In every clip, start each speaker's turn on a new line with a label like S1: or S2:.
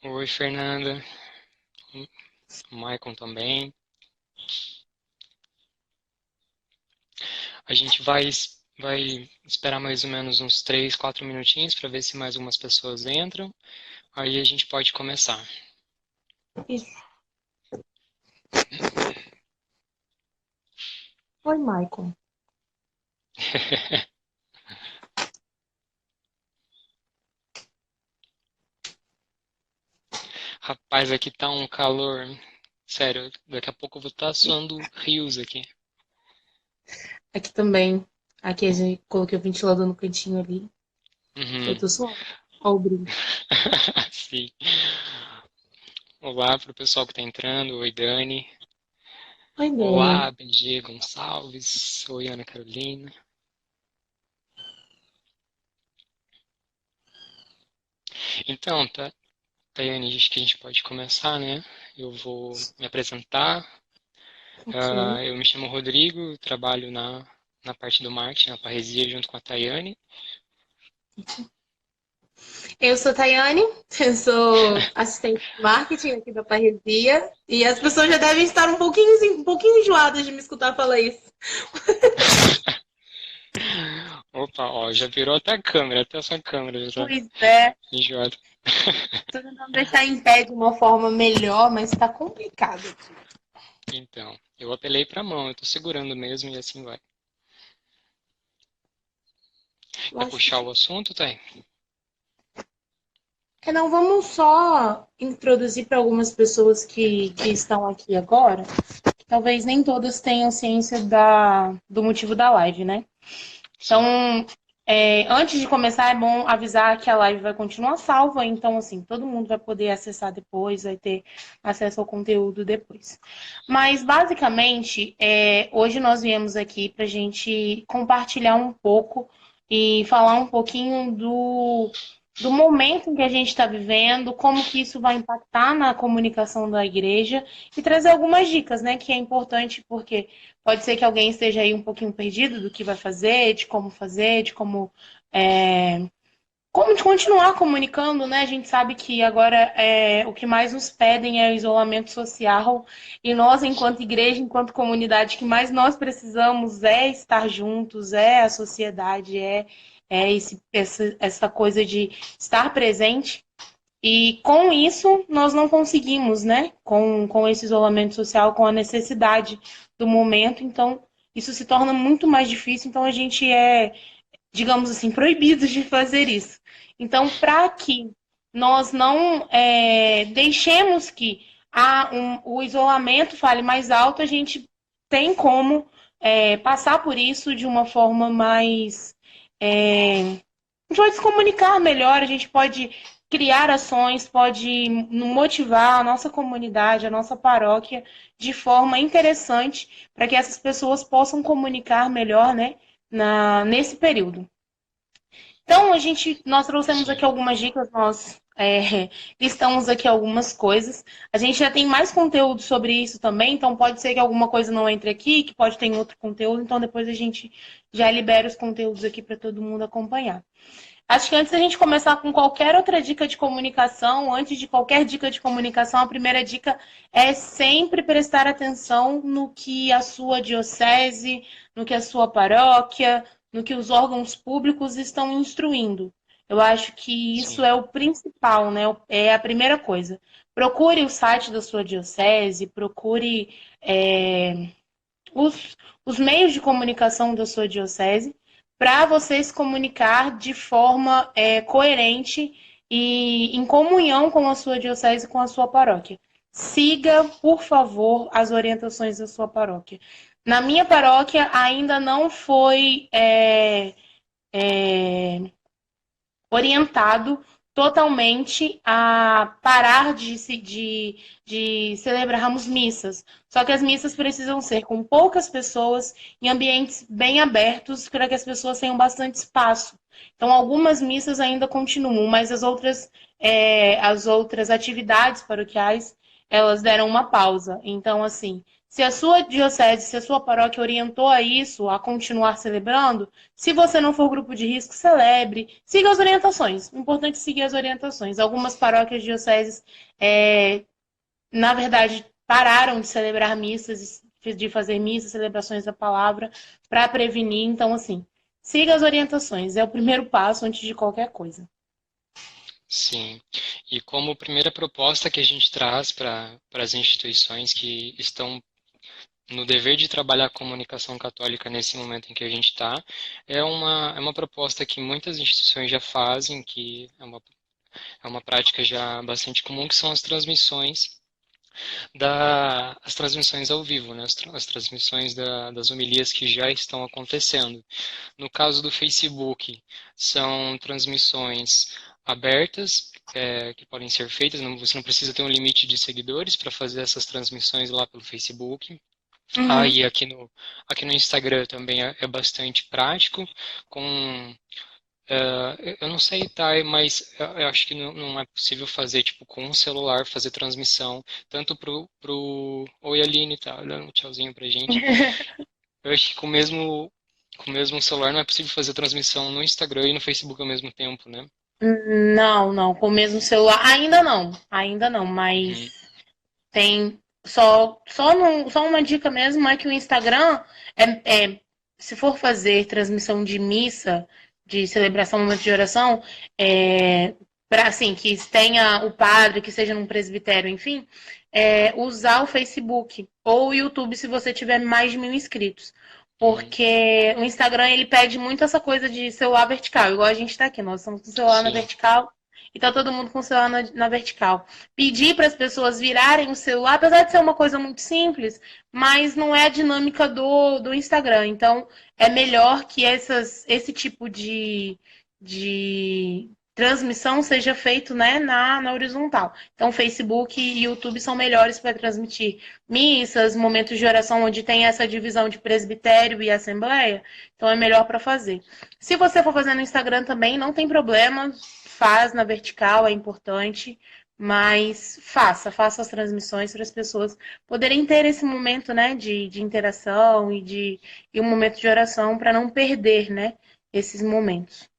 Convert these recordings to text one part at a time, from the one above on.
S1: Oi, Fernanda. O Maicon também. A gente vai esperar mais ou menos uns 3, 4 minutinhos para ver se mais algumas pessoas entram. Aí a gente pode começar.
S2: Isso. Oi, Michael.
S1: Rapaz, aqui tá um calor. Sério, daqui a pouco eu vou estar suando rios aqui.
S2: Aqui também. Aqui a gente coloquei o ventilador no cantinho ali. Eu
S1: Uhum.
S2: tô suando. Ó o brilho.
S1: Sim. Olá pro pessoal que tá entrando. Oi, Dani.
S2: Oi, Dani.
S1: Olá, BG Gonçalves. Oi, Ana Carolina. Então, tá, Tayane, acho que a gente pode começar, né? Eu vou me apresentar.
S2: Ok.
S1: Eu me chamo Rodrigo, trabalho na parte do marketing, na Parresia, junto com a Tayane.
S2: Eu sou Tayane, eu sou assistente de marketing aqui da Parresia. E as pessoas já devem estar um pouquinho, assim, um pouquinho enjoadas de me escutar falar isso.
S1: Opa, ó, já virou até a câmera, até a sua câmera já tá
S2: Pois é.
S1: enjoada.
S2: Tô tentando deixar em pé de uma forma melhor, mas tá complicado aqui.
S1: Então, eu apelei pra mão, eu tô segurando mesmo e assim vai.
S2: Eu
S1: Quer
S2: acho que
S1: puxar
S2: sim.
S1: o assunto, Tay?
S2: Não, vamos só introduzir para algumas pessoas que estão aqui agora. Talvez nem todas tenham ciência do motivo da live, né?
S1: Sim,
S2: Então, antes de começar, é bom avisar que a live vai continuar salva, então, assim, todo mundo vai poder acessar depois, vai ter acesso ao conteúdo depois. Mas, basicamente, hoje nós viemos aqui para a gente compartilhar um pouco e falar um pouquinho do momento em que a gente está vivendo, como que isso vai impactar na comunicação da igreja e trazer algumas dicas, né, que é importante porque pode ser que alguém esteja aí um pouquinho perdido do que vai fazer, de como de continuar comunicando, né? A gente sabe que agora o que mais nos pedem é o isolamento social e nós, enquanto
S1: sim,
S2: igreja, enquanto comunidade, o que mais nós precisamos é estar juntos, é a sociedade, essa coisa de estar presente. E com isso, nós não conseguimos, né? Com esse isolamento social, com a necessidade do momento. Então, isso se torna muito mais difícil. Então, a gente digamos assim, proibido de fazer isso. Então, para que nós não deixemos que o isolamento fale mais alto, a gente tem como passar por isso de uma forma mais. A gente pode se comunicar melhor, a gente pode criar ações, pode motivar a nossa comunidade, a nossa paróquia de forma interessante para que essas pessoas possam comunicar melhor, né, nesse período. Então, nós trouxemos aqui
S1: sim.
S2: algumas dicas, nós listamos aqui algumas coisas. A gente já tem mais conteúdo sobre isso também, então pode ser que alguma coisa não entre aqui, que pode ter em outro conteúdo, então depois a gente já libera os conteúdos aqui para todo mundo acompanhar. Acho que antes da gente começar com qualquer outra dica de comunicação, antes de qualquer dica de comunicação, a primeira dica é sempre prestar atenção no que a sua diocese, no que a sua paróquia, no que os órgãos públicos estão instruindo. Eu acho que isso
S1: Sim,
S2: é o principal, né? É a primeira coisa. Procure o site da sua diocese, procure os, os meios de comunicação da sua diocese para você se comunicar de forma coerente e em comunhão com a sua diocese e com a sua paróquia. Siga, por favor, as orientações da sua paróquia. Na minha paróquia ainda não foi orientado totalmente a parar de celebrarmos missas. Só que as missas precisam ser com poucas pessoas, em ambientes bem abertos, para que as pessoas tenham bastante espaço. Então, algumas missas ainda continuam, mas as outras atividades paroquiais, elas deram uma pausa. Então, assim, Se a sua diocese, se a sua paróquia orientou a isso, a continuar celebrando, se você não for grupo de risco, celebre. Siga as orientações. O importante é seguir as orientações. Algumas paróquias dioceses, na verdade, pararam de celebrar missas, de fazer missas, celebrações da palavra, para prevenir. Então, assim, siga as orientações. É o primeiro passo antes de qualquer coisa.
S1: Sim. E como primeira proposta que a gente traz para as instituições que estão no dever de trabalhar a comunicação católica nesse momento em que a gente está, é uma proposta que muitas instituições já fazem, que é uma prática já bastante comum, que são as transmissões as transmissões ao vivo, né? As transmissões das homilias que já estão acontecendo. No caso do Facebook, são transmissões abertas, que podem ser feitas, você não precisa ter um limite de seguidores para fazer essas transmissões lá pelo Facebook.
S2: Uhum.
S1: E aqui no Instagram também é bastante prático, com eu não sei, tá, mas eu acho que não é possível fazer, tipo, com um celular, fazer transmissão, tanto pro... Oi, Aline, tá dando um tchauzinho pra gente. Eu acho que com o mesmo celular não é possível fazer transmissão no Instagram e no Facebook ao mesmo tempo, né?
S2: Não, não, com o mesmo celular. Ainda não,
S1: Uhum.
S2: mas tem só uma dica mesmo é que o Instagram se for fazer transmissão de missa, de celebração, momento de oração, para assim que tenha o padre, que seja num presbitério, enfim, usar o Facebook ou o YouTube se você tiver mais de 1.000 inscritos.
S1: Uhum.
S2: Porque o Instagram ele pede muito essa coisa de celular vertical, igual a gente está aqui, nós estamos com o celular na
S1: Sim,
S2: vertical e tá todo mundo com o celular na vertical. Pedir para as pessoas virarem o celular, apesar de ser uma coisa muito simples, mas não é a dinâmica do Instagram. Então, é melhor que esse tipo de transmissão seja feito, né, na horizontal. Então, Facebook e YouTube são melhores para transmitir missas, momentos de oração onde tem essa divisão de presbitério e assembleia. Então, é melhor para fazer. Se você for fazer no Instagram também, não tem problema, faz na vertical, é importante, mas faça as transmissões para as pessoas poderem ter esse momento, né, de interação e um momento de oração para não perder, né, esses momentos.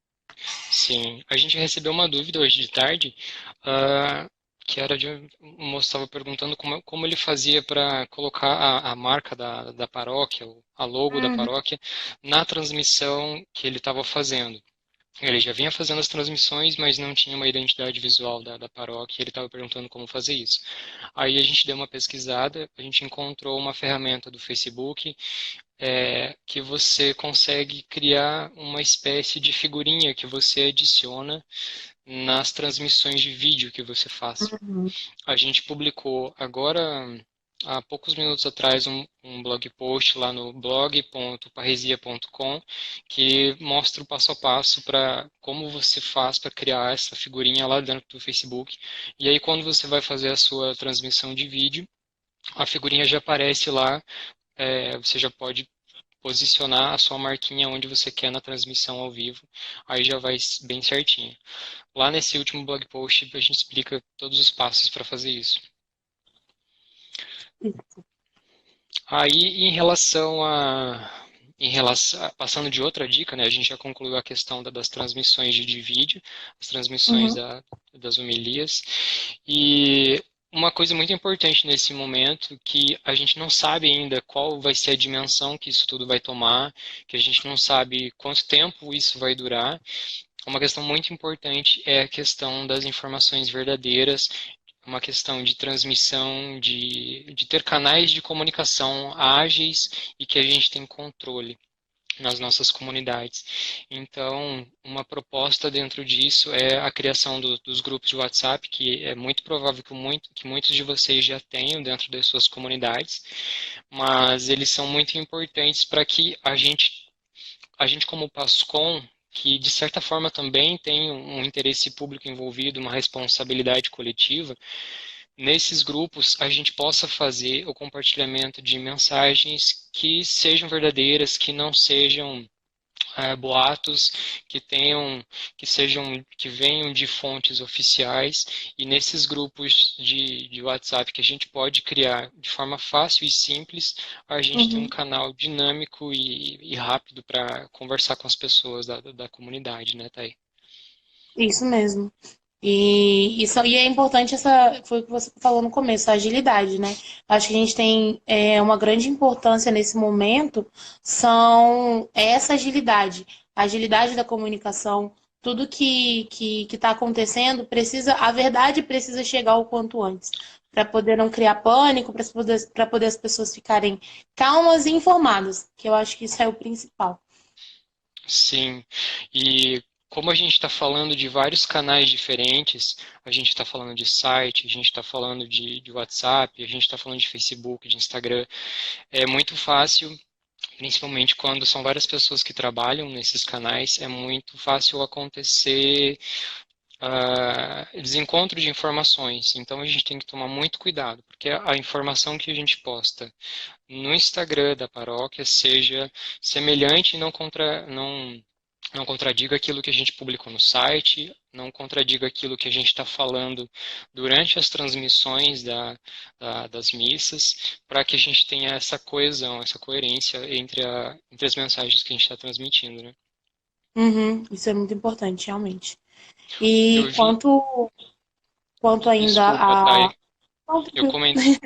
S1: sim. A gente recebeu uma dúvida hoje de tarde, ah, que era de um moço estava perguntando como ele fazia para colocar a marca da paróquia, a logo da
S2: Uhum.
S1: paróquia, na transmissão que ele estava fazendo. Ele já vinha fazendo as transmissões, mas não tinha uma identidade visual da paróquia, e ele estava perguntando como fazer isso. Aí a gente deu uma pesquisada, a gente encontrou uma ferramenta do Facebook, que você consegue criar uma espécie de figurinha que você adiciona nas transmissões de vídeo que você faz.
S2: Uhum.
S1: A gente publicou agora, há poucos minutos atrás, um blog post lá no blog.parresia.com que mostra o passo a passo para como você faz para criar essa figurinha lá dentro do Facebook. E aí, quando você vai fazer a sua transmissão de vídeo, a figurinha já aparece lá, você já pode posicionar a sua marquinha onde você quer na transmissão ao vivo, aí já vai bem certinho. Lá nesse último blog post a gente explica todos os passos para fazer isso. Aí, passando de outra dica, né, a gente já concluiu a questão das transmissões de vídeo, as transmissões
S2: Uhum.
S1: das homilias, e uma coisa muito importante nesse momento, que a gente não sabe ainda qual vai ser a dimensão que isso tudo vai tomar, que a gente não sabe quanto tempo isso vai durar. Uma questão muito importante é a questão das informações verdadeiras, uma questão de transmissão, de ter canais de comunicação ágeis e que a gente tem controle nas nossas comunidades. Então, uma proposta dentro disso é a criação dos grupos de WhatsApp, que é muito provável que muitos de vocês já tenham dentro das suas comunidades, mas eles são muito importantes para que a gente como PASCOM, que de certa forma também tem um interesse público envolvido, uma responsabilidade coletiva, nesses grupos a gente possa fazer o compartilhamento de mensagens que sejam verdadeiras, que não sejam boatos que venham de fontes oficiais, e nesses grupos de WhatsApp que a gente pode criar de forma fácil e simples, a gente tem um
S2: Uhum.
S1: canal dinâmico e rápido para conversar com as pessoas da comunidade, né, Thay?
S2: Isso mesmo. E é importante essa, foi o que você falou no começo, a agilidade, né? Acho que a gente tem uma grande importância nesse momento, são essa agilidade, a agilidade da comunicação, tudo que está acontecendo precisa, a verdade precisa chegar o quanto antes, para poder não criar pânico, para poder as pessoas ficarem calmas e informadas, que eu acho que isso é o principal.
S1: Sim, e como a gente está falando de vários canais diferentes, a gente está falando de site, a gente está falando de WhatsApp, a gente está falando de Facebook, de Instagram, é muito fácil, principalmente quando são várias pessoas que trabalham nesses canais, é muito fácil acontecer desencontro de informações. Então a gente tem que tomar muito cuidado, porque a informação que a gente posta no Instagram da paróquia seja semelhante e não contradiga aquilo que a gente publicou no site, não contradiga aquilo que a gente está falando durante as transmissões das missas, para que a gente tenha essa coesão, essa coerência entre as mensagens que a gente está transmitindo, né?
S2: Uhum, isso é muito importante, realmente.
S1: Eu
S2: E
S1: vi,
S2: quanto ainda
S1: desculpa, Thay,
S2: a. Não,
S1: eu
S2: tranquilo.
S1: comentei.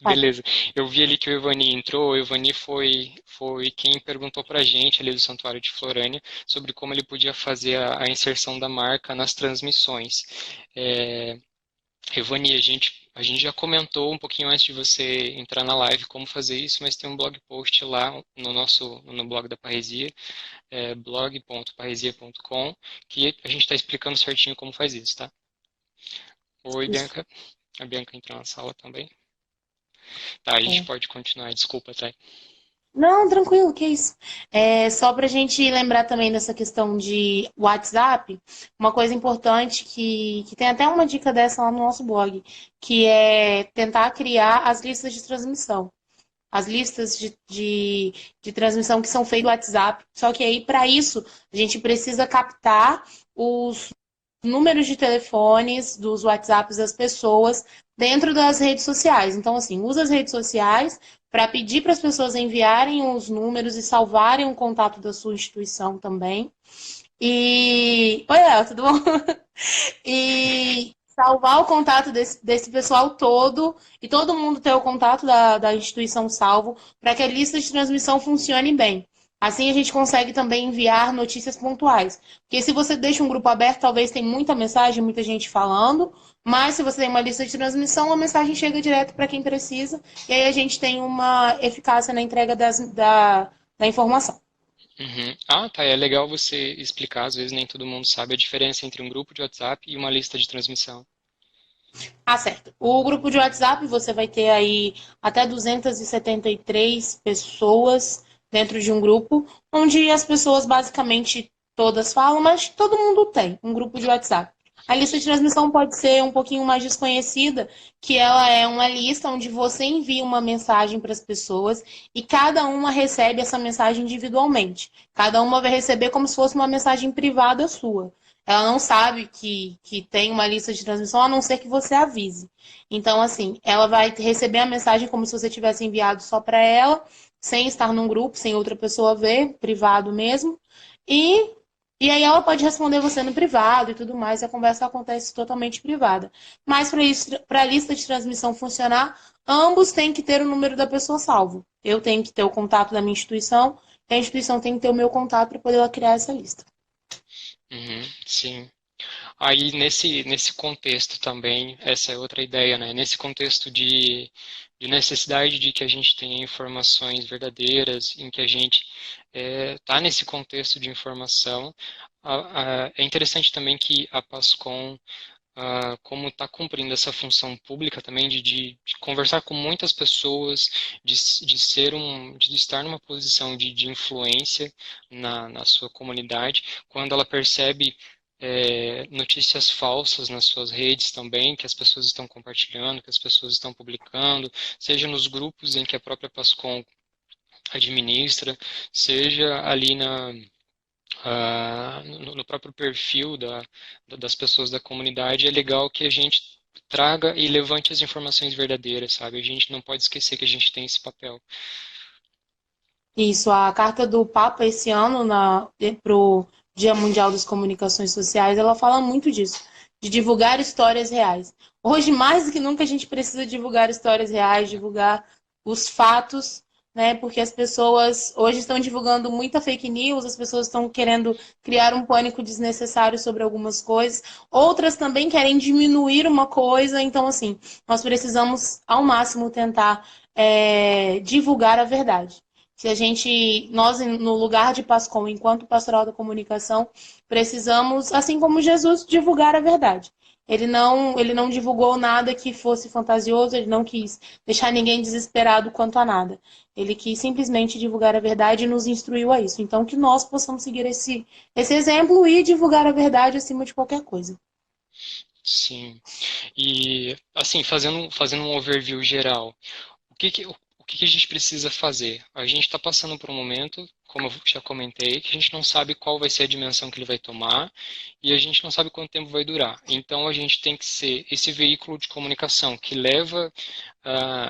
S2: Vai.
S1: Beleza. Eu vi ali que o Evani entrou. O Evani foi quem perguntou para a gente ali do Santuário de Florânia sobre como ele podia fazer a inserção da marca nas transmissões. É, Evani, a gente já comentou um pouquinho antes de você entrar na live como fazer isso, mas tem um blog post lá no blog da Parresia, blog.parresia.com, que a gente está explicando certinho como faz isso, tá? Oi,
S2: Isso.
S1: Bianca. A Bianca entrou na sala também. Tá, a gente
S2: É.
S1: pode continuar. Desculpa, Thay.
S2: Não, tranquilo, que isso. É, só para a gente lembrar também dessa questão de WhatsApp, uma coisa importante que tem até uma dica dessa lá no nosso blog, que é tentar criar as listas de transmissão. As listas de transmissão que são feitas no WhatsApp. Só que aí, para isso, a gente precisa captar os números de telefones dos WhatsApps das pessoas dentro das redes sociais. Então, assim, usa as redes sociais para pedir para as pessoas enviarem os números e salvarem o contato da sua instituição também. E. Oi, El, tudo bom? E salvar o contato desse pessoal todo e todo mundo ter o contato da instituição salvo para que a lista de transmissão funcione bem. Assim a gente consegue também enviar notícias pontuais. Porque se você deixa um grupo aberto, talvez tem muita mensagem, muita gente falando, mas se você tem uma lista de transmissão, a mensagem chega direto para quem precisa, e aí a gente tem uma eficácia na entrega da informação.
S1: Uhum. Ah, tá. É legal você explicar. Às vezes nem todo mundo sabe a diferença entre um grupo de WhatsApp e uma lista de transmissão.
S2: Ah, certo. O grupo de WhatsApp você vai ter aí até 273 pessoas dentro de um grupo, onde as pessoas basicamente todas falam, mas todo mundo tem um grupo de WhatsApp. A lista de transmissão pode ser um pouquinho mais desconhecida, que ela é uma lista onde você envia uma mensagem para as pessoas e cada uma recebe essa mensagem individualmente. Cada uma vai receber como se fosse uma mensagem privada sua. Ela não sabe que tem uma lista de transmissão, a não ser que você avise. Então, assim, ela vai receber a mensagem como se você tivesse enviado só para ela, sem estar num grupo, sem outra pessoa ver, privado mesmo. E, e aí ela pode responder você no privado e tudo mais, e a conversa acontece totalmente privada. Mas para a lista de transmissão funcionar, ambos têm que ter o número da pessoa salvo. Eu tenho que ter o contato da minha instituição, e a instituição tem que ter o meu contato para poder ela criar essa lista.
S1: Uhum, sim. Aí, nesse contexto também, essa é outra ideia, né? Nesse contexto de necessidade de que a gente tenha informações verdadeiras, em que a gente está nesse contexto de informação, é interessante também que a Pascom, como está cumprindo essa função pública também de conversar com muitas pessoas, de estar numa posição de influência na sua comunidade, quando ela percebe notícias falsas nas suas redes também, que as pessoas estão compartilhando, que as pessoas estão publicando, seja nos grupos em que a própria Pascom administra, seja ali no próprio perfil das pessoas da comunidade. É legal que a gente traga e levante as informações verdadeiras, sabe? A gente não pode esquecer que a gente tem esse papel.
S2: Isso, a carta do Papa esse ano para o Dia Mundial das Comunicações Sociais, ela fala muito disso, de divulgar histórias reais. Hoje, mais do que nunca, a gente precisa divulgar histórias reais, divulgar os fatos, né? Porque as pessoas hoje estão divulgando muita fake news, as pessoas estão querendo criar um pânico desnecessário sobre algumas coisas, outras também querem diminuir uma coisa, então, assim, nós precisamos, ao máximo, tentar divulgar a verdade. Se a gente, nós no lugar de Pascom, enquanto pastoral da comunicação, precisamos, assim como Jesus, divulgar a verdade. Ele não divulgou nada que fosse fantasioso, ele não quis deixar ninguém desesperado quanto a nada. Ele quis simplesmente divulgar a verdade e nos instruiu a isso. Então, que nós possamos seguir esse exemplo e divulgar a verdade acima de qualquer coisa.
S1: Sim. E, assim, fazendo um overview geral, o que a gente precisa fazer? A gente está passando por um momento, como eu já comentei, que a gente não sabe qual vai ser a dimensão que ele vai tomar e a gente não sabe quanto tempo vai durar. Então a gente tem que ser esse veículo de comunicação que leva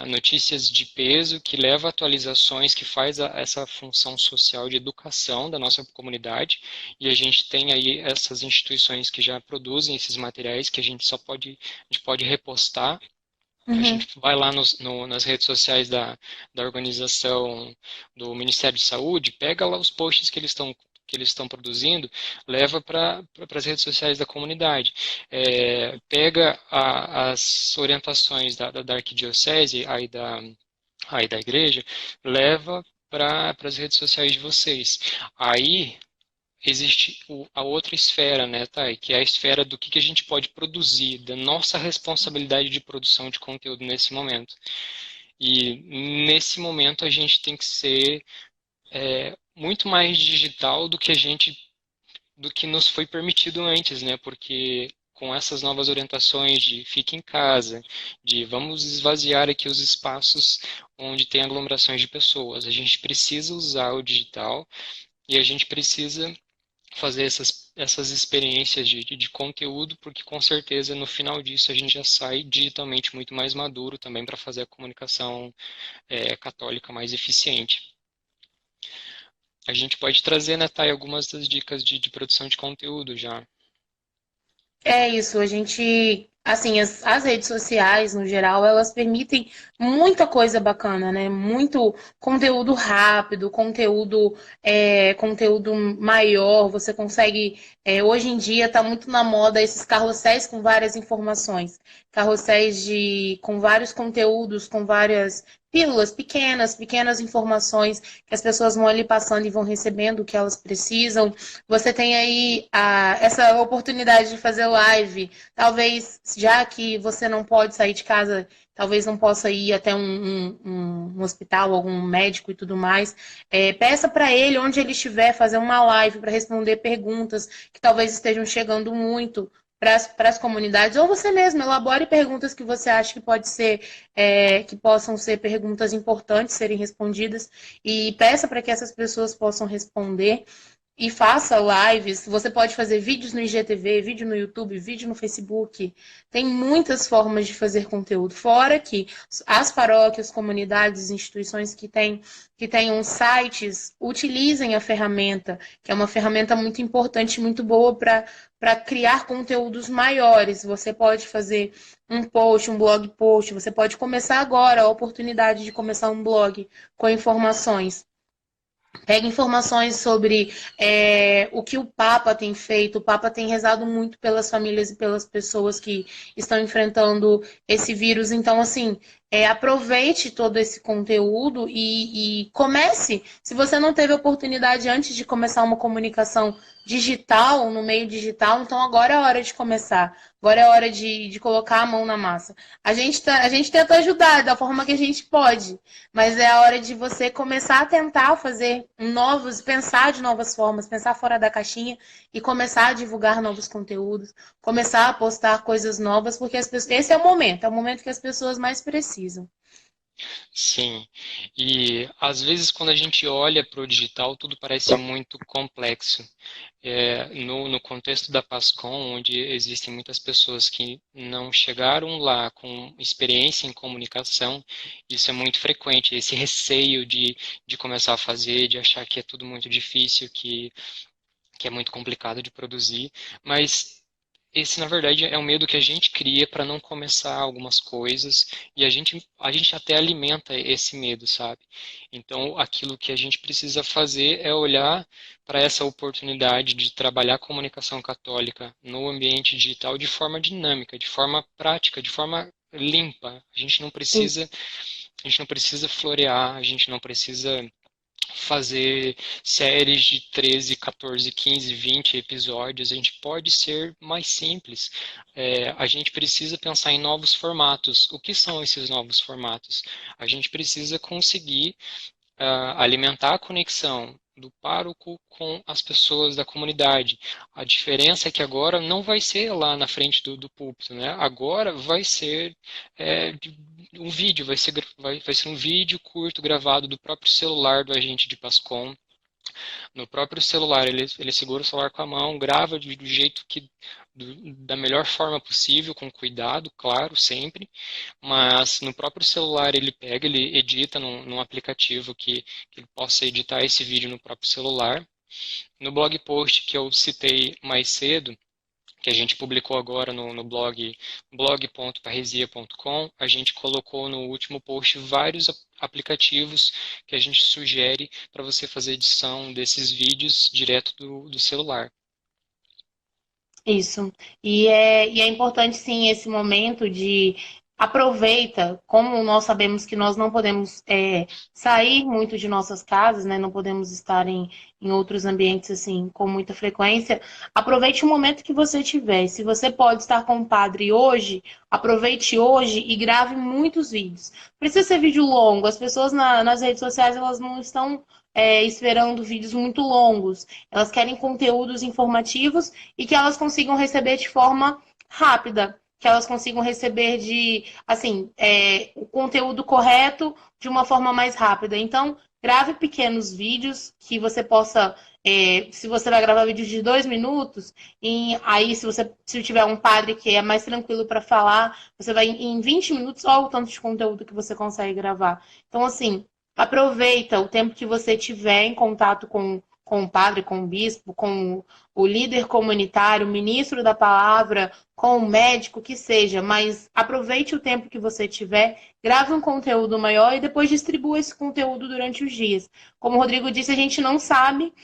S1: notícias de peso, que leva atualizações, que faz essa função social de educação da nossa comunidade. E a gente tem aí essas instituições que já produzem esses materiais que a gente pode repostar. A
S2: Uhum.
S1: gente vai lá nas redes sociais da organização do Ministério de Saúde, pega lá os posts que eles estão produzindo, leva para as redes sociais da comunidade. Pega as orientações da arquidiocese, aí da igreja, leva para as redes sociais de vocês. Aí existe a outra esfera, né, Thay, que é a esfera do que a gente pode produzir, da nossa responsabilidade de produção de conteúdo nesse momento. E nesse momento a gente tem que ser muito mais digital do que nos foi permitido antes, né? Porque com essas novas orientações de fique em casa, de vamos esvaziar aqui os espaços onde tem aglomerações de pessoas, a gente precisa usar o digital e a gente precisa fazer essas experiências de conteúdo, porque com certeza no final disso a gente já sai digitalmente muito mais maduro também para fazer a comunicação católica mais eficiente. A gente pode trazer, né, Thay, algumas das dicas de produção de conteúdo já.
S2: É isso, a gente, assim, as redes sociais, no geral, elas permitem muita coisa bacana, né? Muito conteúdo rápido, conteúdo maior, você consegue, hoje em dia está muito na moda esses carrosséis com várias informações, carrosséis com vários conteúdos, com várias pílulas pequenas, pequenas informações que as pessoas vão ali passando e vão recebendo o que elas precisam. Você tem aí essa oportunidade de fazer live. Talvez, já que você não pode sair de casa, talvez não possa ir até um hospital, algum médico e tudo mais. Peça para ele, onde ele estiver, fazer uma live para responder perguntas que talvez estejam chegando muito para as comunidades, ou você mesmo elabore perguntas que você acha que que possam ser perguntas importantes serem respondidas e peça para que essas pessoas possam responder e faça lives. Você pode fazer vídeos no IGTV, vídeo no YouTube, vídeo no Facebook. Tem muitas formas de fazer conteúdo. Fora que as paróquias, comunidades, instituições que tenham sites, utilizem a ferramenta, que é uma ferramenta muito importante, muito boa para criar conteúdos maiores. Você pode fazer um post, um blog post. Você pode começar agora a oportunidade de começar um blog com informações. Pega informações sobre o que o Papa tem feito. O Papa tem rezado muito pelas famílias e pelas pessoas que estão enfrentando esse vírus. Então, assim, aproveite todo esse conteúdo e comece. Se você não teve oportunidade antes de começar uma comunicação digital, no meio digital, então agora é a hora de começar. Agora é a hora de colocar a mão na massa. A gente tenta ajudar da forma que a gente pode. Mas é a hora de você começar a tentar fazer pensar de novas formas, pensar fora da caixinha e começar a divulgar novos conteúdos, começar a postar coisas novas, porque esse é o momento que as pessoas mais precisam.
S1: Sim, e às vezes quando a gente olha para o digital, tudo parece muito complexo. No contexto da PASCOM, onde existem muitas pessoas que não chegaram lá com experiência em comunicação, isso é muito frequente, esse receio de começar a fazer, de achar que é tudo muito difícil, que é muito complicado de produzir, mas esse, na verdade, é um medo que a gente cria para não começar algumas coisas e a gente até alimenta esse medo, sabe? Então, aquilo que a gente precisa fazer é olhar para essa oportunidade de trabalhar a comunicação católica no ambiente digital de forma dinâmica, de forma prática, de forma limpa. A gente não precisa florear, a gente não precisa fazer séries de 13, 14, 15, 20 episódios, a gente pode ser mais simples. A gente precisa pensar em novos formatos. O que são esses novos formatos? A gente precisa conseguir alimentar a conexão do pároco com as pessoas da comunidade. A diferença é que agora não vai ser lá na frente do púlpito, né? Agora vai ser é, um vídeo, vai ser um vídeo curto gravado do próprio celular do agente de Pascom. No próprio celular, ele segura o celular com a mão, grava do jeito da melhor forma possível, com cuidado, claro, sempre, mas no próprio celular ele pega, ele edita num aplicativo que ele possa editar esse vídeo no próprio celular. No blog post que eu citei mais cedo, que a gente publicou agora no blog.parresia.com, a gente colocou no último post vários aplicativos que a gente sugere para você fazer edição desses vídeos direto do celular.
S2: Isso. E é importante, sim, esse momento de aproveita, como nós sabemos que nós não podemos sair muito de nossas casas, né? Não podemos estar em outros ambientes assim com muita frequência. Aproveite o momento que você tiver. Se você pode estar com o padre hoje, aproveite hoje e grave muitos vídeos. Precisa ser vídeo longo. As pessoas nas redes sociais elas não estão esperando vídeos muito longos. Elas querem conteúdos informativos e que elas consigam receber de forma rápida, que elas consigam receber assim, o conteúdo correto de uma forma mais rápida. Então, grave pequenos vídeos que você possa, se você vai gravar vídeos de 2 minutos, aí se tiver um padre que é mais tranquilo para falar, você vai em 20 minutos, olha o tanto de conteúdo que você consegue gravar. Então, assim, aproveita o tempo que você tiver em contato com o padre, com o bispo, com o líder comunitário, o ministro da palavra, com o médico, que seja, mas aproveite o tempo que você tiver, grave um conteúdo maior e depois distribua esse conteúdo durante os dias. Como o Rodrigo disse, a gente não sabe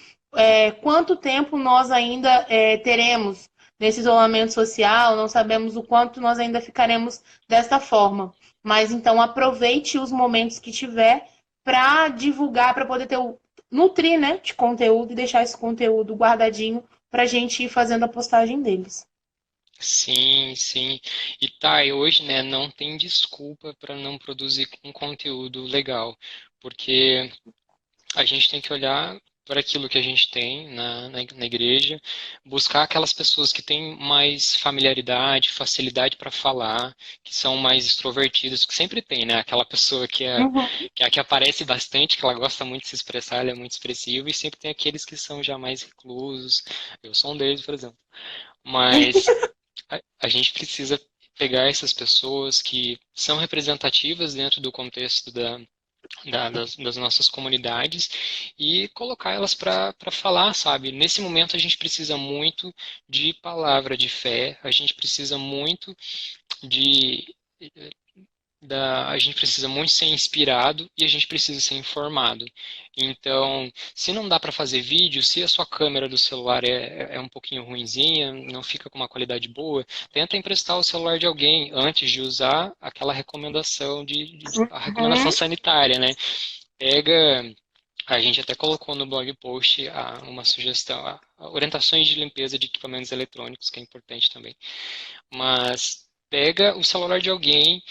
S2: quanto tempo nós ainda teremos nesse isolamento social, não sabemos o quanto nós ainda ficaremos desta forma. Mas então aproveite os momentos que tiver para divulgar, para poder nutrir, né, de conteúdo e deixar esse conteúdo guardadinho para a gente ir fazendo a postagem deles.
S1: Sim, sim. E tá, e hoje, né, não tem desculpa para não produzir um conteúdo legal, porque a gente tem que olhar para aquilo que a gente tem na igreja, buscar aquelas pessoas que têm mais familiaridade, facilidade para falar, que são mais extrovertidas, que sempre tem, né? Aquela pessoa
S2: Uhum.
S1: que é a que aparece bastante, que ela gosta muito de se expressar, ela é muito expressiva, e sempre tem aqueles que são já mais reclusos. Eu sou um deles, por exemplo. Mas a gente precisa pegar essas pessoas que são representativas dentro do contexto das nossas comunidades e colocar elas para falar, sabe? Nesse momento a gente precisa muito de palavra de fé, a gente precisa muito de a gente precisa muito ser inspirado e a gente precisa ser informado. Então, se não dá para fazer vídeo, se a sua câmera do celular é um pouquinho ruinzinha, não fica com uma qualidade boa, tenta emprestar o celular de alguém antes de usar aquela recomendação a recomendação
S2: Uhum.
S1: sanitária, né? Pega, a gente até colocou no blog post uma sugestão, orientações de limpeza de equipamentos eletrônicos, que é importante também. Mas pega o celular de alguém,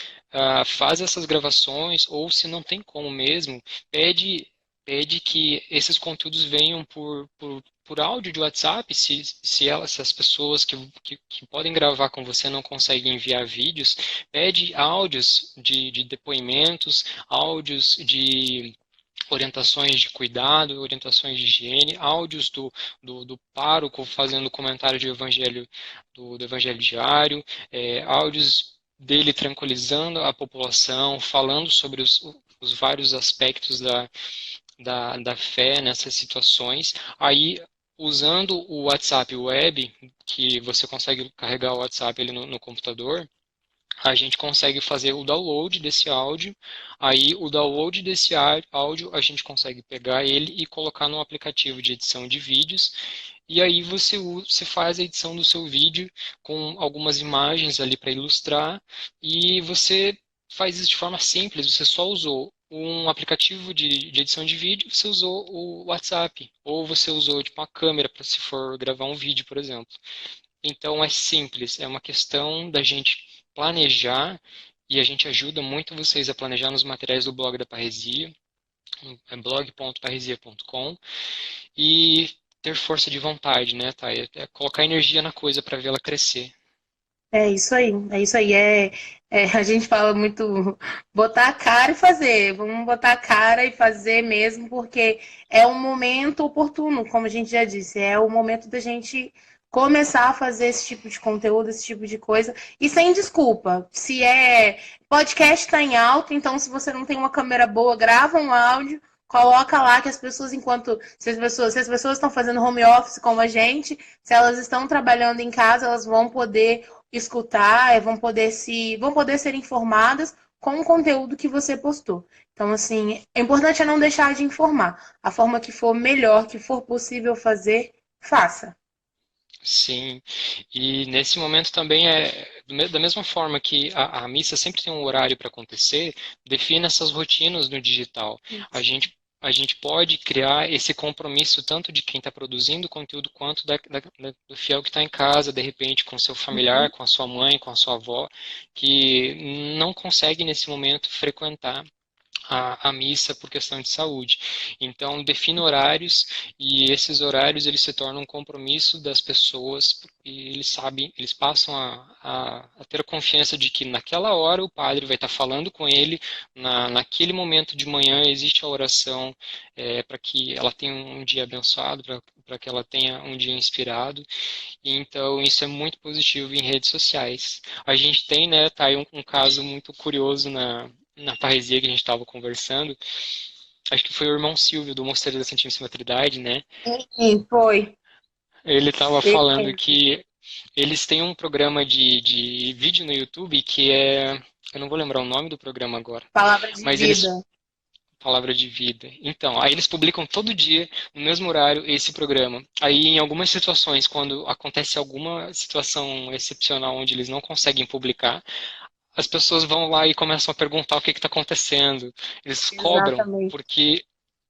S1: faz essas gravações, ou se não tem como mesmo, pede pede que esses conteúdos venham por áudio de WhatsApp, se as pessoas que podem gravar com você não conseguem enviar vídeos, pede áudios de depoimentos, áudios de orientações de cuidado, orientações de higiene, áudios do pároco fazendo comentário de evangelho, do evangelho diário, áudios dele tranquilizando a população, falando sobre os vários aspectos da fé nessas situações. Aí, usando o WhatsApp Web, que você consegue carregar o WhatsApp ali no computador, a gente consegue fazer o download desse áudio. Aí, o download desse áudio, a gente consegue pegar ele e colocar no aplicativo de edição de vídeos. E aí você faz a edição do seu vídeo com algumas imagens ali para ilustrar. E você faz isso de forma simples. Você só usou um aplicativo de edição de vídeo, você usou o WhatsApp. Ou você usou tipo, uma câmera para se for gravar um vídeo, por exemplo. Então é simples, é uma questão da gente planejar, e a gente ajuda muito vocês a planejar nos materiais do blog da Parresia, é blog.parresia.com, e ter força de vontade, né, Thay? É colocar energia na coisa para vê-la crescer.
S2: É isso aí, é isso aí. A gente fala muito botar a cara e fazer. Vamos botar a cara e fazer mesmo, porque é um momento oportuno, como a gente já disse. É o momento da gente começar a fazer esse tipo de conteúdo, esse tipo de coisa. E sem desculpa. Se é podcast está em alta, então se você não tem uma câmera boa, grava um áudio. Coloca lá que as pessoas, se as pessoas estão fazendo home office como a gente, se elas estão trabalhando em casa, elas vão poder escutar, vão poder ser informadas com o conteúdo que você postou. Então, assim, é importante é não deixar de informar. A forma que for melhor, que for possível fazer, faça.
S1: Sim, e nesse momento também da mesma forma que a missa sempre tem um horário para acontecer, defina essas rotinas no digital. A gente pode criar esse compromisso tanto de quem está produzindo conteúdo quanto do fiel que está em casa, de repente, com seu familiar, com a sua mãe, com a sua avó, que não consegue nesse momento frequentar a missa por questão de saúde. Então, defina horários, e esses horários eles se tornam um compromisso das pessoas, e eles sabem, eles passam a ter a confiança de que naquela hora o padre vai estar falando com ele, naquele momento de manhã existe a oração para que ela tenha um dia abençoado, para que ela tenha um dia inspirado. E então, isso é muito positivo em redes sociais. A gente tem, né, tá aí um caso muito curioso na parresia que a gente estava conversando, acho que foi o irmão Silvio, do Mosteiro da Santíssima Trindade, né?
S2: Sim, foi.
S1: Ele estava falando que eles têm um programa de vídeo no YouTube que eu não vou lembrar o nome do programa agora,
S2: Palavra de
S1: mas
S2: vida.
S1: Palavra de Vida. Então, aí eles publicam todo dia, no mesmo horário, esse programa. Aí, em algumas situações, quando acontece alguma situação excepcional onde eles não conseguem publicar, as pessoas vão lá e começam a perguntar o que está acontecendo. Eles cobram
S2: Exatamente.
S1: porque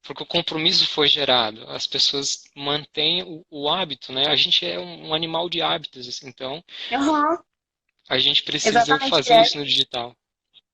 S1: o compromisso foi gerado. As pessoas mantêm o hábito, né? A gente é um animal de hábitos, assim, então
S2: Uhum.
S1: a gente precisa
S2: Exatamente.
S1: fazer isso no digital.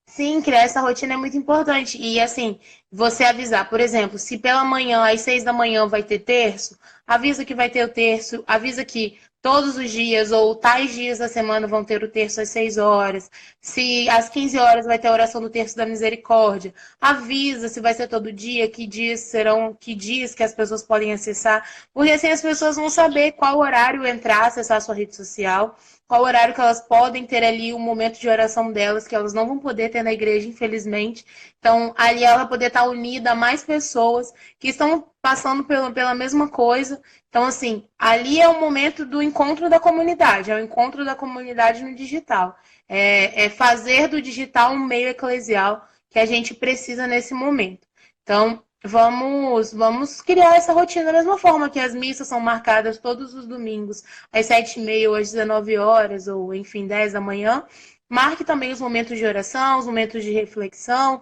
S2: Sim, criar essa rotina é muito importante. E assim, você avisar, por exemplo, se pela manhã, às 6 da manhã, vai ter terço, avisa que vai ter o terço, avisa que todos os dias ou tais dias da semana vão ter o terço às 6 horas. Se às 15 horas vai ter a oração do terço da misericórdia. Avisa se vai ser todo dia, que dias serão, que dias que as pessoas podem acessar. Porque assim as pessoas vão saber qual horário entrar, acessar a sua rede social, qual horário que elas podem ter ali o momento de oração delas, que elas não vão poder ter na igreja, infelizmente. Então, ali ela vai poder estar unida a mais pessoas que estão passando pela mesma coisa. Então, assim, ali é o momento do encontro da comunidade, é o encontro da comunidade no digital. É fazer do digital um meio eclesial que a gente precisa nesse momento. Então, vamos criar essa rotina da mesma forma que as missas são marcadas todos os domingos, às 7h30 ou às 19 horas, ou enfim, 10 da manhã. Marque também os momentos de oração, os momentos de reflexão,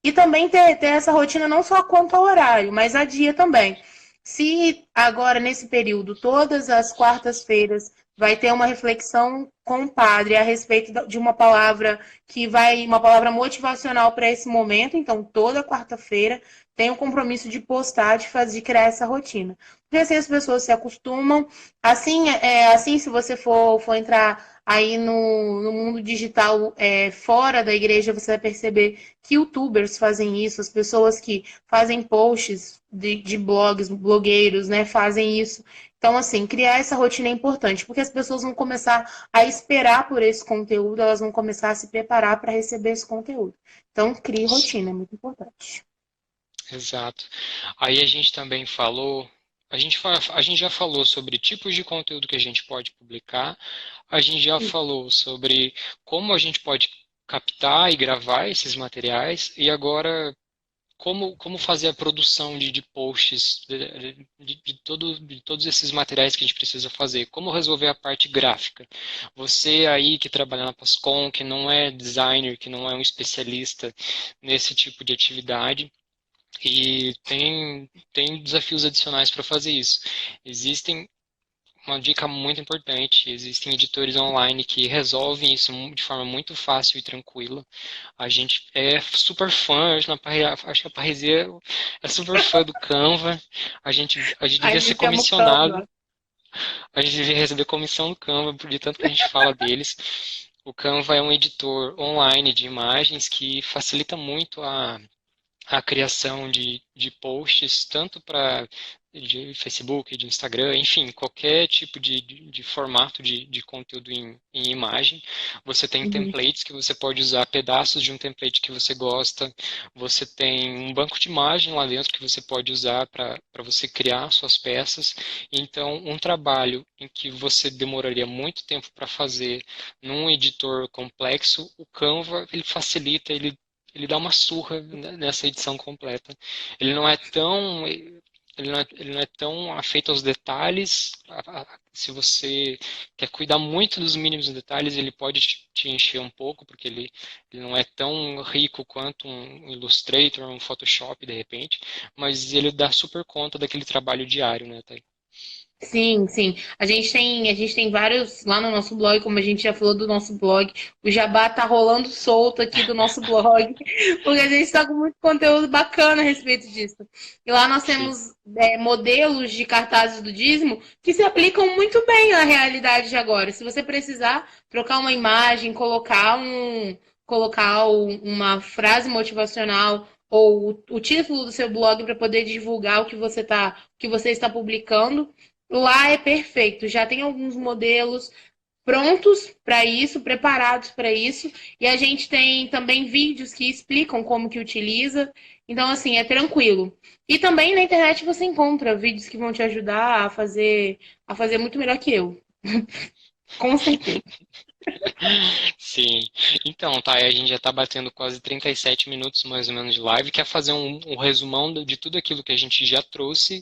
S2: e também ter essa rotina não só quanto ao horário, mas a dia também. Se agora, nesse período, todas as quartas-feiras vai ter uma reflexão com o padre a respeito de uma palavra uma palavra motivacional para esse momento. Então, toda quarta-feira tem o compromisso de postar, de criar essa rotina. Porque assim as pessoas se acostumam. Assim, se você for entrar aí no mundo digital fora da igreja, você vai perceber que youtubers fazem isso, as pessoas que fazem posts de blogs, blogueiros, né, fazem isso. Então, assim, criar essa rotina é importante, porque as pessoas vão começar a esperar por esse conteúdo, elas vão começar a se preparar para receber esse conteúdo. Então, crie rotina, é muito importante.
S1: Exato. Aí a gente também falou, a gente já falou sobre tipos de conteúdo que a gente pode publicar, a gente já falou sobre como a gente pode captar e gravar esses materiais, e agora como fazer a produção de posts, de todos esses materiais que a gente precisa fazer, como resolver a parte gráfica. Você aí que trabalha na Pascom, que não é designer, que não é um especialista nesse tipo de atividade, e tem desafios adicionais para fazer isso. Existem uma dica muito importante, existem editores online que resolvem isso de forma muito fácil e tranquila. A gente é super fã, acho que a Parresia é super fã do Canva. A gente
S2: A
S1: devia ser
S2: gente ama o
S1: comissionado,
S2: Canva.
S1: a gente devia receber comissão do Canva, por de tanto que a gente fala deles. O Canva é um editor online de imagens que facilita muito a criação de posts, tanto para de Facebook, de Instagram, enfim, qualquer tipo de formato de conteúdo em imagem. Você tem
S2: Uhum.
S1: templates que você pode usar pedaços de um template que você gosta. Você tem um banco de imagem lá dentro que você pode usar para você criar suas peças. Então, um trabalho em que você demoraria muito tempo para fazer num editor complexo, o Canva, ele facilita, ele dá uma surra nessa edição completa. Ele não é tão ele não é tão afeito aos detalhes. Se você quer cuidar muito dos mínimos detalhes, ele pode te encher um pouco, porque ele não é tão rico quanto um Illustrator, um Photoshop, de repente, mas ele dá super conta daquele trabalho diário, né, Thay?
S2: Sim, sim. A gente tem vários lá no nosso blog, como a gente já falou do nosso blog. O jabá tá rolando solto aqui do nosso blog, porque a gente está com muito conteúdo bacana a respeito disso. E lá nós
S1: Sim.
S2: temos modelos de cartazes do dízimo que se aplicam muito bem na realidade de agora. Se você precisar trocar uma imagem, uma frase motivacional ou o título do seu blog para poder divulgar o que você está publicando. Lá é perfeito, já tem alguns modelos prontos para isso, preparados para isso, e a gente tem também vídeos que explicam como que utiliza. Então, assim, é tranquilo. E também na internet você encontra vídeos que vão te ajudar a fazer muito melhor que eu. Com certeza.
S1: Sim. Então, tá, a gente já está batendo quase 37 minutos mais ou menos de live. Quer fazer um resumão de tudo aquilo que a gente já trouxe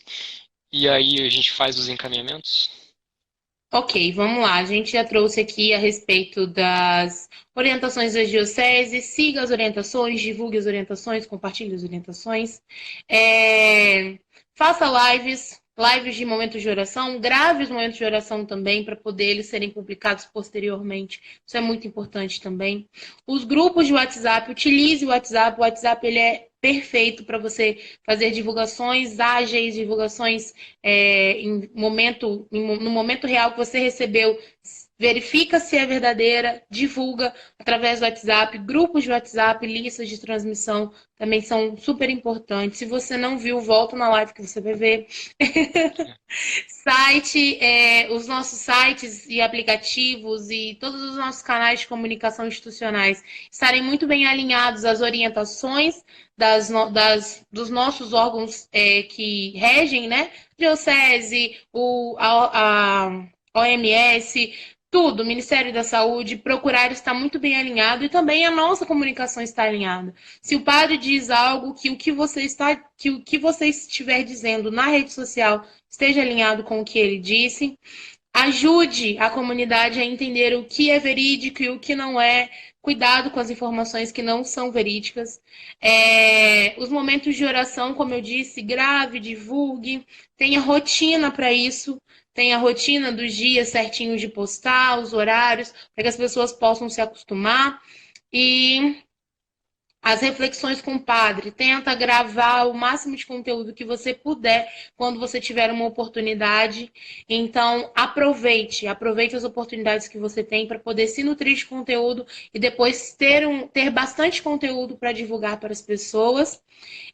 S1: e aí a gente faz os encaminhamentos?
S2: Ok, vamos lá. A gente já trouxe aqui a respeito das orientações da Diocese. Siga as orientações, divulgue as orientações, compartilhe as orientações. Faça lives de momentos de oração, grave os momentos de oração também, para poder eles serem publicados posteriormente. Isso é muito importante também. Os grupos de WhatsApp, utilize o WhatsApp. O WhatsApp ele é perfeito para você fazer divulgações ágeis, divulgações no momento real que você recebeu, verifica se é verdadeira, divulga através do WhatsApp, grupos de WhatsApp, listas de transmissão também são super importantes. Se você não viu, volta na live que você vai ver. Os nossos sites e aplicativos e todos os nossos canais de comunicação institucionais estarem muito bem alinhados às orientações dos nossos órgãos que regem, né? Diocese, a OMS, tudo, Ministério da Saúde, procurar estar muito bem alinhado e também a nossa comunicação está alinhada. Se o padre diz algo, que o que você estiver dizendo na rede social esteja alinhado com o que ele disse. Ajude a comunidade a entender o que é verídico e o que não é. Cuidado com as informações que não são verídicas. Os momentos de oração, como eu disse, grave, divulgue, tenha rotina para isso. tem a rotina dos dias certinho de postar, os horários, para que as pessoas possam se acostumar. E as reflexões com o padre, tenta gravar o máximo de conteúdo que você puder quando você tiver uma oportunidade. Então, aproveite as oportunidades que você tem para poder se nutrir de conteúdo e depois ter bastante conteúdo para divulgar para as pessoas.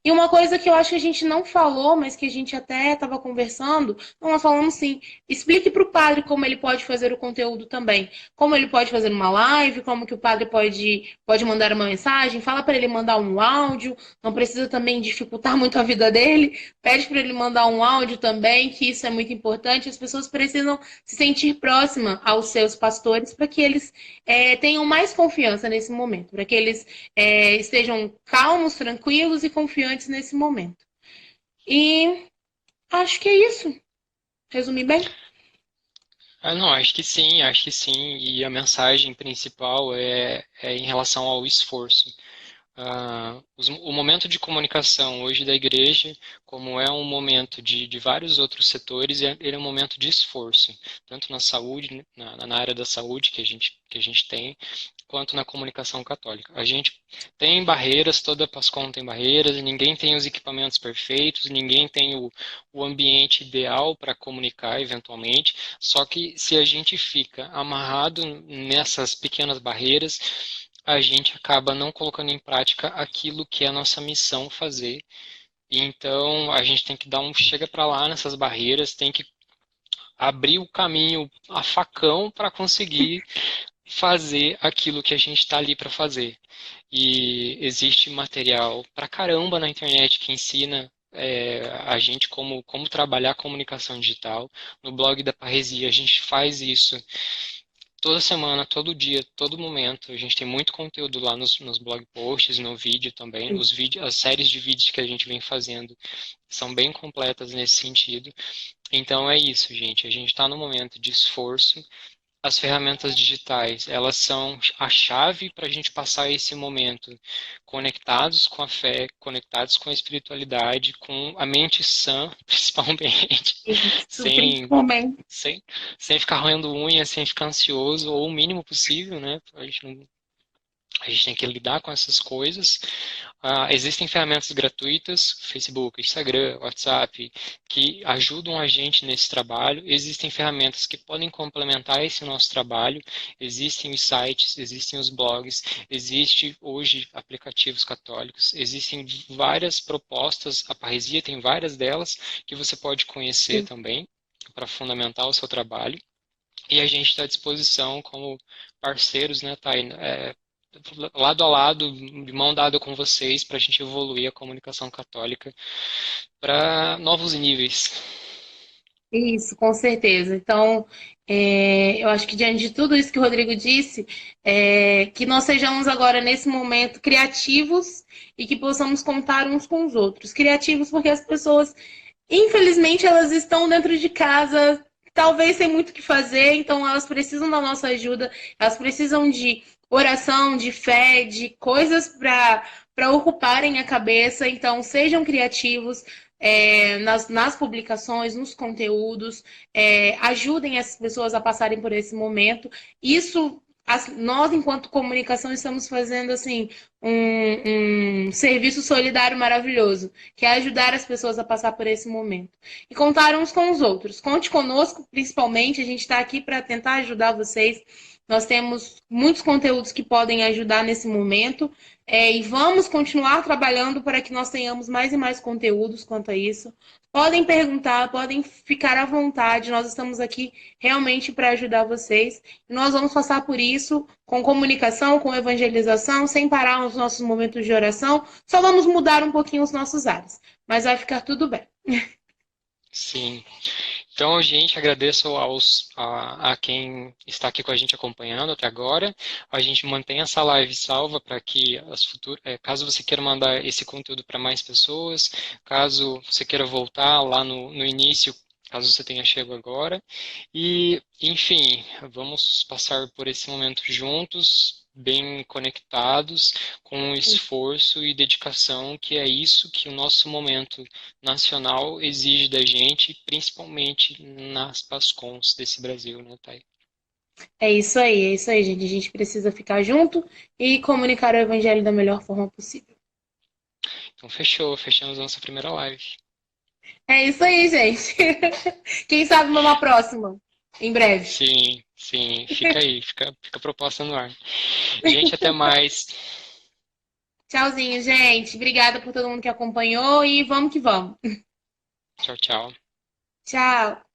S2: E uma coisa que eu acho que a gente não falou, mas que a gente até estava conversando, não, nós falamos sim, explique para o padre como ele pode fazer o conteúdo também. Como ele pode fazer uma live, como que o padre pode mandar uma mensagem, fala para ele mandar um áudio, não precisa também dificultar muito a vida dele, pede para ele mandar um áudio também, que isso é muito importante. As pessoas precisam se sentir próximas aos seus pastores para que eles tenham mais confiança nesse momento, para que eles estejam calmos, tranquilos e confiantes nesse momento. E acho que é isso. Resumi bem?
S1: Não, acho que sim, acho que sim. E a mensagem principal é em relação ao esforço. O momento de comunicação hoje da igreja, como é um momento de vários outros setores, ele é um momento de esforço, tanto na saúde, na área da saúde que a gente tem, quanto na comunicação católica. A gente tem barreiras, toda Pascom tem barreiras, ninguém tem os equipamentos perfeitos, ninguém tem o ambiente ideal para comunicar eventualmente, só que se a gente fica amarrado nessas pequenas barreiras, a gente acaba não colocando em prática aquilo que é a nossa missão fazer. E então a gente tem que dar um chega para lá nessas barreiras, tem que abrir o caminho a facão para conseguir fazer aquilo que a gente está ali para fazer. E existe material pra caramba na internet que ensina a gente como trabalhar a comunicação digital. No blog da Parresia a gente faz isso toda semana, todo dia, todo momento. A gente tem muito conteúdo lá nos blog posts, no vídeo também. As séries de vídeos que a gente vem fazendo são bem completas nesse sentido. Então é isso, gente. A gente está no momento de esforço. As ferramentas digitais, elas são a chave para a gente passar esse momento conectados com a fé, conectados com a espiritualidade, com a mente sã, principalmente,
S2: Isso,
S1: sem,
S2: principalmente.
S1: sem, sem ficar roendo unha, sem ficar ansioso, ou o mínimo possível, né? A gente tem que lidar com essas coisas. Existem ferramentas gratuitas, Facebook, Instagram, WhatsApp, que ajudam a gente nesse trabalho. Existem ferramentas que podem complementar esse nosso trabalho. Existem os sites, existem os blogs, existem hoje aplicativos católicos, existem várias propostas, a Parresia tem várias delas que você pode conhecer também para fundamentar o seu trabalho. E a gente está à disposição como parceiros, né, Thay? Lado a lado, de mão dada com vocês, para a gente evoluir a comunicação católica para novos níveis.
S2: Isso, com certeza. Então, eu acho que diante de tudo isso que o Rodrigo disse, que nós sejamos agora, nesse momento, criativos e que possamos contar uns com os outros. Criativos porque as pessoas, infelizmente, elas estão dentro de casa, talvez sem muito o que fazer, então elas precisam da nossa ajuda, elas precisam de oração, de fé, de coisas para ocuparem a cabeça. Então, sejam criativos, nas publicações, nos conteúdos, ajudem essas pessoas a passarem por esse momento. Isso, nós, enquanto comunicação, estamos fazendo assim um serviço solidário maravilhoso, que é ajudar as pessoas a passar por esse momento. E contar uns com os outros. Conte conosco, principalmente, a gente está aqui para tentar ajudar vocês. Nós temos muitos conteúdos que podem ajudar nesse momento. E vamos continuar trabalhando para que nós tenhamos mais e mais conteúdos quanto a isso. Podem perguntar, podem ficar à vontade. Nós estamos aqui realmente para ajudar vocês. E nós vamos passar por isso com comunicação, com evangelização, sem parar nos nossos momentos de oração. Só vamos mudar um pouquinho os nossos ares. Mas vai ficar tudo bem.
S1: Sim. Então, gente, agradeço a quem está aqui com a gente acompanhando até agora. A gente mantém essa live salva para que caso você queira mandar esse conteúdo para mais pessoas, caso você queira voltar lá no início, caso você tenha chegado agora. E, enfim, vamos passar por esse momento juntos. bem conectados, com esforço e dedicação, que é isso que o nosso momento nacional exige da gente, principalmente nas PASCONs desse Brasil, né, Thay?
S2: É isso aí, gente. A gente precisa ficar junto e comunicar o evangelho da melhor forma possível.
S1: Então, fechou, fechamos a nossa primeira live.
S2: É isso aí, gente. Quem sabe numa próxima, em breve.
S1: Sim, sim, fica aí, fica a proposta no ar. Gente, até mais.
S2: Tchauzinho, gente. Obrigada por todo mundo que acompanhou e vamos que vamos.
S1: Tchau, tchau.
S2: Tchau.